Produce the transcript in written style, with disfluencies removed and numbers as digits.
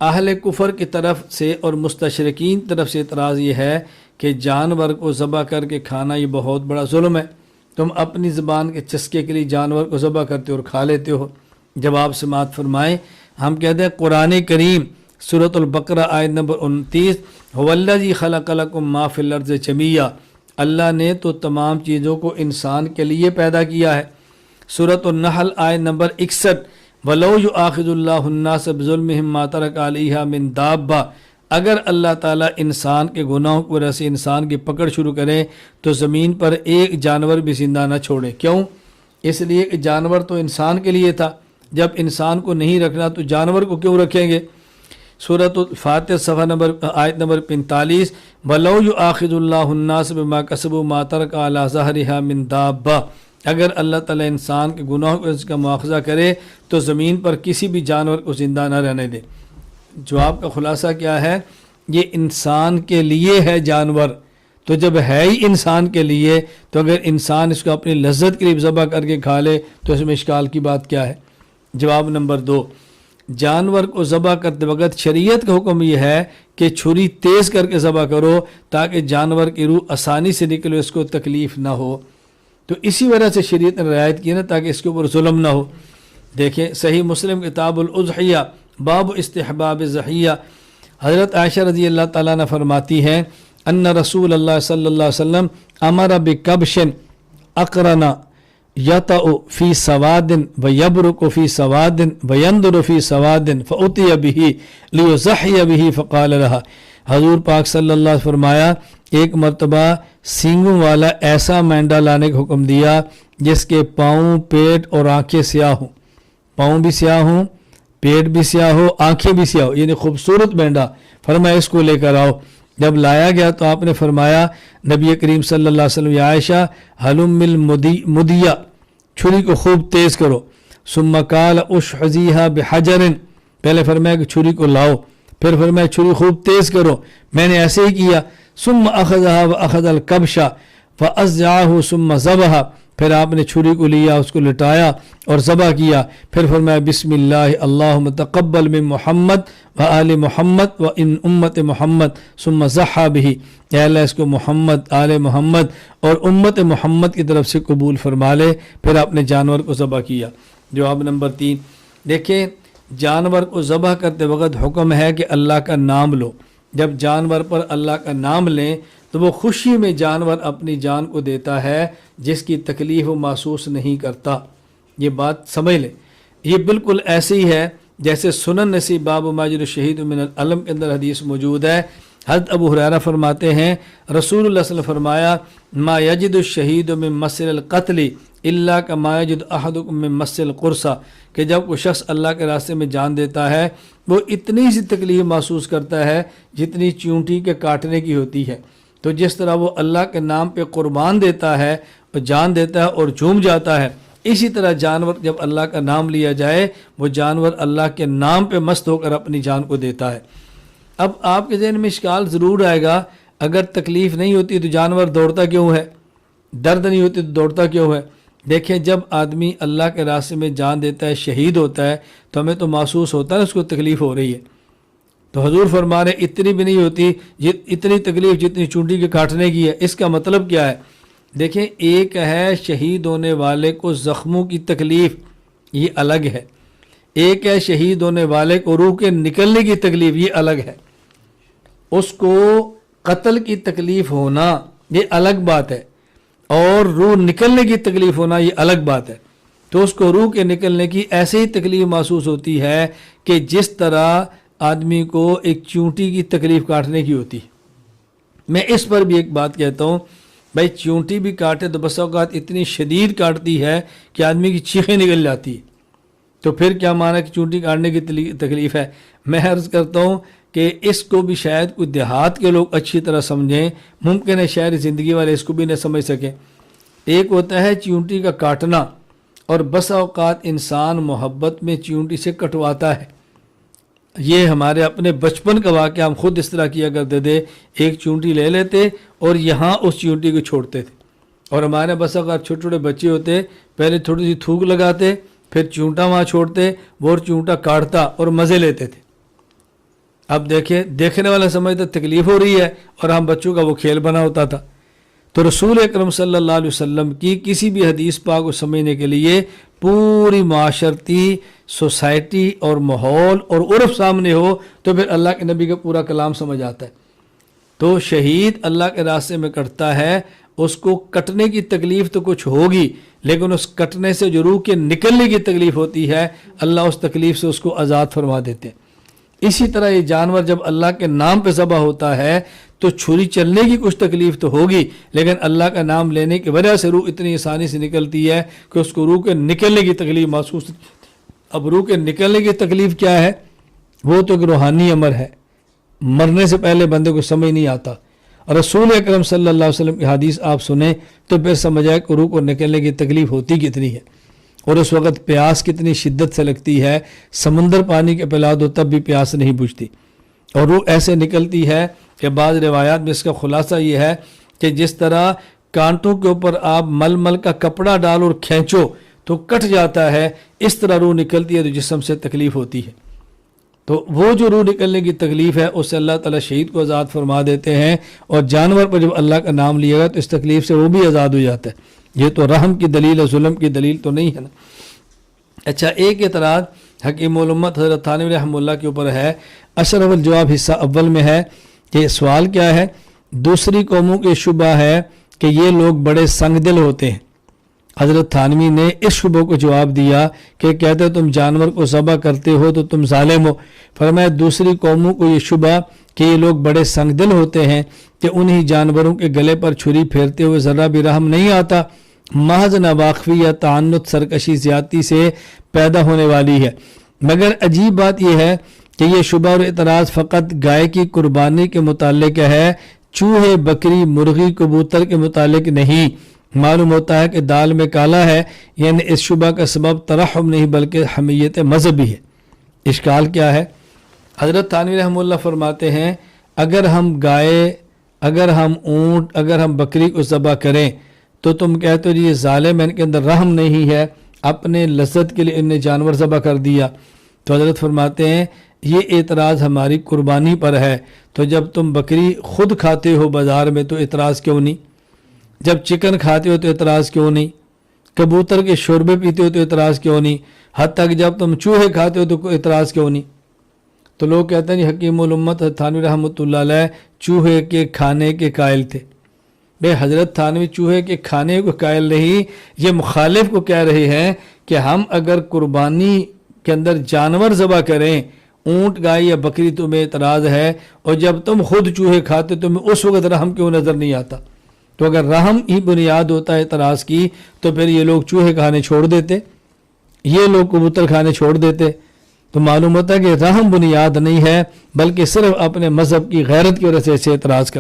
اہل کفر کی طرف سے اور مستشرقین طرف سے اعتراض یہ ہے کہ جانور کو ذبح کر کے کھانا یہ بہت بڑا ظلم ہے، تم اپنی زبان کے چسکے کے لیے جانور کو ذبح کرتے ہو اور کھا لیتے ہو۔ جواب سماعت فرمائیں، ہم کہتے ہیں قرآن کریم سورۃ البقرہ آیت نمبر 29، هو الذی خلق لکم ما فی الارض جمیعا، اللہ نے تو تمام چیزوں کو انسان کے لیے پیدا کیا ہے۔ سورۃ النحل آیت نمبر 61، وَلَوْ يُؤَاخِذُ اللَّهُ النَّاسَ بِظُلْمِهِمْ مَا تَرَكَ عَلَيْهَا مِن دَابَّةٍ، اگر اللہ تعالیٰ انسان کے گناہوں کی وجہ سے انسان کی پکڑ شروع کرے تو زمین پر ایک جانور بھی زندہ نہ چھوڑے۔ کیوں؟ اس لیے کہ جانور تو انسان کے لیے تھا، جب انسان کو نہیں رکھنا تو جانور کو کیوں رکھیں گے؟ سورۃ الفاتر صفحہ نمبر آیت نمبر 45، وَلَوْ يُؤَاخِذُ اللَّهُ النَّاسَ بِمَا كَسَبُوا مَا تَرَكَ عَلَى ظَهْرِهَا مِن دَابَّةٍ، اگر اللہ تعالیٰ انسان کے گناہوں کو اس کا مواخذہ کرے تو زمین پر کسی بھی جانور کو زندہ نہ رہنے دے۔ جواب کا خلاصہ کیا ہے؟ یہ انسان کے لیے ہے جانور، تو جب ہے ہی انسان کے لیے تو اگر انسان اس کو اپنی لذت کے لیے ذبح کر کے کھا لے تو اس میں اشکال کی بات کیا ہے؟ جواب نمبر 2، جانور کو ذبح کرتے وقت شریعت کا حکم یہ ہے کہ چھری تیز کر کے ذبح کرو تاکہ جانور کی روح آسانی سے نکلے، اس کو تکلیف نہ ہو، تو اسی وجہ سے شریعت نے رعایت کی نا تاکہ اس کے اوپر ظلم نہ ہو۔ دیکھیں صحیح مسلم کتاب الاضحیہ باب استحباب الضحیہ، حضرت عائشہ رضی اللہ تعالیٰ عنہ فرماتی ہیں ان رسول اللہ صلی اللہ علیہ وسلم امر بکبش اقرن یطأ فی سواد ویبرک فی سواد وینظر فی سواد فأتی بہ لیضحی بہ فقال لها، حضور پاک صلی اللہ علیہ وسلم فرمایا ایک مرتبہ سینگوں والا ایسا مینڈا لانے کا حکم دیا جس کے پاؤں، پیٹ اور آنکھیں سیاہ ہوں، پاؤں بھی سیاہ ہوں، پیٹ بھی سیاہ ہو، آنکھیں بھی سیاہ ہو، یعنی خوبصورت مینڈا، فرمایا اس کو لے کر آؤ۔ جب لایا گیا تو آپ نے فرمایا نبی کریم صلی اللہ علیہ وسلم، یا عائشہ حلم المدیہ، چھری کو خوب تیز کرو، ثم قال اشحذیھا بحجر، پہلے فرمایا کہ چھری کو لاؤ، پھر فرمایا چھری خوب تیز کرو، میں نے ایسے ہی کیا، ثم اخذها واخذ الکبش فاضجعه ثم ذبح، پھر آپ نے چھری کو لیا، اس کو لٹایا اور ذبح کیا، پھر فرمایا بسم اللہ اللہم تقبل من محمد و آل محمد و ان امت محمد ثم ضحی بہ، اے اللہ اس کو محمد، آل محمد اور امت محمد کی طرف سے قبول فرما لے، پھر آپ نے جانور کو ذبح کیا۔ جواب نمبر 3، دیکھیں جانور کو ذبح کرتے وقت حکم ہے کہ اللہ کا نام لو، جب جانور پر اللہ کا نام لیں تو وہ خوشی میں جانور اپنی جان کو دیتا ہے، جس کی تکلیف وہ محسوس نہیں کرتا۔ یہ بات سمجھ لیں، یہ بالکل ایسے ہی ہے جیسے سنن نسی باب ما یجد الشہید من العلم کے اندر حدیث موجود ہے۔ حضرت ابو ہریرہ فرماتے ہیں رسول اللہ صلی اللہ علیہ وسلم فرمایا ما یجد الشہید من مسل القتل الا کما یجد احدکم من مس القرصہ، کہ جب کوئی شخص اللہ کے راستے میں جان دیتا ہے وہ اتنی سی تکلیف محسوس کرتا ہے جتنی چونٹی کے کاٹنے کی ہوتی ہے، تو جس طرح وہ اللہ کے نام پہ قربان دیتا ہے، جان دیتا ہے اور جھوم جاتا ہے، اسی طرح جانور جب اللہ کا نام لیا جائے وہ جانور اللہ کے نام پہ مست ہو کر اپنی جان کو دیتا ہے۔ اب آپ کے ذہن میں اشکال ضرور آئے گا، اگر تکلیف نہیں ہوتی تو جانور دوڑتا کیوں ہے، درد نہیں ہوتی تو دوڑتا کیوں ہے؟ دیکھیں جب آدمی اللہ کے راستے میں جان دیتا ہے، شہید ہوتا ہے، تو ہمیں تو محسوس ہوتا ہے اس کو تکلیف ہو رہی ہے، تو حضور فرما رہے اتنی بھی نہیں ہوتی، اتنی تکلیف جتنی چونٹی کے کاٹنے کی ہے۔ اس کا مطلب کیا ہے؟ دیکھیں ایک ہے شہید ہونے والے کو زخموں کی تکلیف، یہ الگ ہے، ایک ہے شہید ہونے والے کو روح کے نکلنے کی تکلیف، یہ الگ ہے۔ اس کو قتل کی تکلیف ہونا یہ الگ بات ہے، اور روح نکلنے کی تکلیف ہونا یہ الگ بات ہے۔ تو اس کو روح کے نکلنے کی ایسے ہی تکلیف محسوس ہوتی ہے کہ جس طرح آدمی کو ایک چونٹی کی تکلیف کاٹنے کی ہوتی۔ میں اس پر بھی ایک بات کہتا ہوں، بھائی چونٹی بھی کاٹے تو بس اوقات اتنی شدید کاٹتی ہے کہ آدمی کی چیخیں نکل جاتی ہے، تو پھر کیا معنی کہ چونٹی کاٹنے کی تکلیف ہے؟ میں عرض کرتا ہوں کہ اس کو بھی شاید کوئی دیہات کے لوگ اچھی طرح سمجھیں، ممکن ہے شہری زندگی والے اس کو بھی نہ سمجھ سکیں۔ ایک ہوتا ہے چونٹی کا کاٹنا، اور بسا اوقات انسان محبت میں چونٹی سے کٹواتا ہے۔ یہ ہمارے اپنے بچپن کا واقعہ، ہم خود اس طرح کیا کرتے تھے، ایک چونٹی لے لیتے اور یہاں اس چونٹی کو چھوڑتے تھے، اور ہمارے بس اوقات چھوٹے چھوٹے بچے ہوتے، پہلے تھوڑی سی تھوک لگاتے، پھر چونٹا وہاں چھوڑتے، وہ چونٹا کاٹتا اور مزے لیتے تھے۔ اب دیکھیں دیکھنے والا سمجھتا تکلیف ہو رہی ہے اور ہم بچوں کا وہ کھیل بنا ہوتا تھا. تو رسول اکرم صلی اللہ علیہ وسلم کی کسی بھی حدیث پاک کو سمجھنے کے لیے پوری معاشرتی سوسائٹی اور ماحول اور عرف سامنے ہو تو پھر اللہ کے نبی کا پورا کلام سمجھ آتا ہے. تو شہید اللہ کے راستے میں کٹتا ہے، اس کو کٹنے کی تکلیف تو کچھ ہوگی، لیکن اس کٹنے سے جو روح کے نکلنے کی تکلیف ہوتی ہے اللہ اس تکلیف سے اس کو آزاد فرما دیتے ہیں. اسی طرح یہ جانور جب اللہ کے نام پہ ذبح ہوتا ہے تو چھری چلنے کی کچھ تکلیف تو ہوگی، لیکن اللہ کا نام لینے کی وجہ سے روح اتنی آسانی سے نکلتی ہے کہ اس کو روح کے نکلنے کی تکلیف محسوس. اب روح کے نکلنے کی تکلیف کیا ہے؟ وہ تو ایک روحانی امر ہے، مرنے سے پہلے بندے کو سمجھ نہیں آتا. اور رسول اکرم صلی اللہ علیہ وسلم کی حدیث آپ سنیں تو پھر سمجھ آئے کہ روح کو نکلنے کی تکلیف ہوتی کتنی ہے اور اس وقت پیاس کتنی شدت سے لگتی ہے. سمندر پانی کے پلا دو تب بھی پیاس نہیں بجھتی، اور روح ایسے نکلتی ہے کہ بعض روایات میں اس کا خلاصہ یہ ہے کہ جس طرح کانٹوں کے اوپر آپ مل مل کا کپڑا ڈالو اور کھینچو تو کٹ جاتا ہے، اس طرح روح نکلتی ہے تو جسم سے تکلیف ہوتی ہے. تو وہ جو روح نکلنے کی تکلیف ہے اس سے اللہ تعالیٰ شہید کو آزاد فرما دیتے ہیں، اور جانور پر جب اللہ کا نام لیا گا تو اس تکلیف سے وہ بھی آزاد ہو جاتا ہے. یہ تو رحم کی دلیل ہے، ظلم کی دلیل تو نہیں ہے نا. اچھا، ایک اعتراض حکیم الامت حضرت تھانوی رحمہ اللہ کے اوپر ہے. اشرف الجواب حصہ اول میں ہے کہ سوال کیا ہے؟ دوسری قوموں کے شبہ ہے کہ یہ لوگ بڑے سنگ دل ہوتے ہیں. حضرت تھانوی نے اس شبہ کو جواب دیا کہ کہتے تم جانور کو ذبح کرتے ہو تو تم ظالم ہو. فرمایا دوسری قوموں کو یہ شبہ کہ یہ لوگ بڑے سنگ دل ہوتے ہیں کہ انہی جانوروں کے گلے پر چھری پھیرتے ہوئے ذرا بھی رحم نہیں آتا، محض ناواقفی یا تعنت سرکشی زیادتی سے پیدا ہونے والی ہے. مگر عجیب بات یہ ہے کہ یہ شبہ اور اعتراض فقط گائے کی قربانی کے متعلق ہے، چوہے، بکری، مرغی، کبوتر کے متعلق نہیں. معلوم ہوتا ہے کہ دال میں کالا ہے، یعنی اس شبہ کا سبب ترحم نہیں بلکہ حمیت مذہبی ہے. اشکال کیا ہے؟ حضرت تھانوی رحمہ اللہ فرماتے ہیں اگر ہم گائے، اگر ہم اونٹ، اگر ہم بکری کو ذبح کریں تو تم کہتے ہو جی یہ ظالم ہے، ان کے اندر رحم نہیں ہے، اپنے لذت کے لیے ان نے جانور ذبح کر دیا. تو حضرت فرماتے ہیں یہ اعتراض ہماری قربانی پر ہے. تو جب تم بکری خود کھاتے ہو بازار میں تو اعتراض کیوں نہیں؟ جب چکن کھاتے ہو تو اعتراض کیوں نہیں؟ کبوتر کے شوربے پیتے ہو تو اعتراض کیوں نہیں؟ حتیٰ کہ جب تم چوہے کھاتے ہو تو اعتراض کیوں نہیں؟ تو لوگ کہتے ہیں جی حکیم الامت تھانوی رحمۃ اللہ علیہ چوہے کے کھانے کے قائل تھے. بے حضرت تھانوی چوہے کے کھانے کو قائل نہیں، یہ مخالف کو کہہ رہے ہیں کہ ہم اگر قربانی کے اندر جانور ذبح کریں، اونٹ، گائے یا بکری، تمہیں اعتراض ہے، اور جب تم خود چوہے کھاتے تمہیں اس وقت رحم کیوں نظر نہیں آتا؟ تو اگر رحم ہی بنیاد ہوتا ہے اعتراض کی تو پھر یہ لوگ چوہے کھانے چھوڑ دیتے، یہ لوگ کبوتر کھانے چھوڑ دیتے. تو معلوم ہوتا ہے کہ رحم بنیاد نہیں ہے بلکہ صرف اپنے مذہب کی غیرت کی وجہ سے اعتراض کرتے.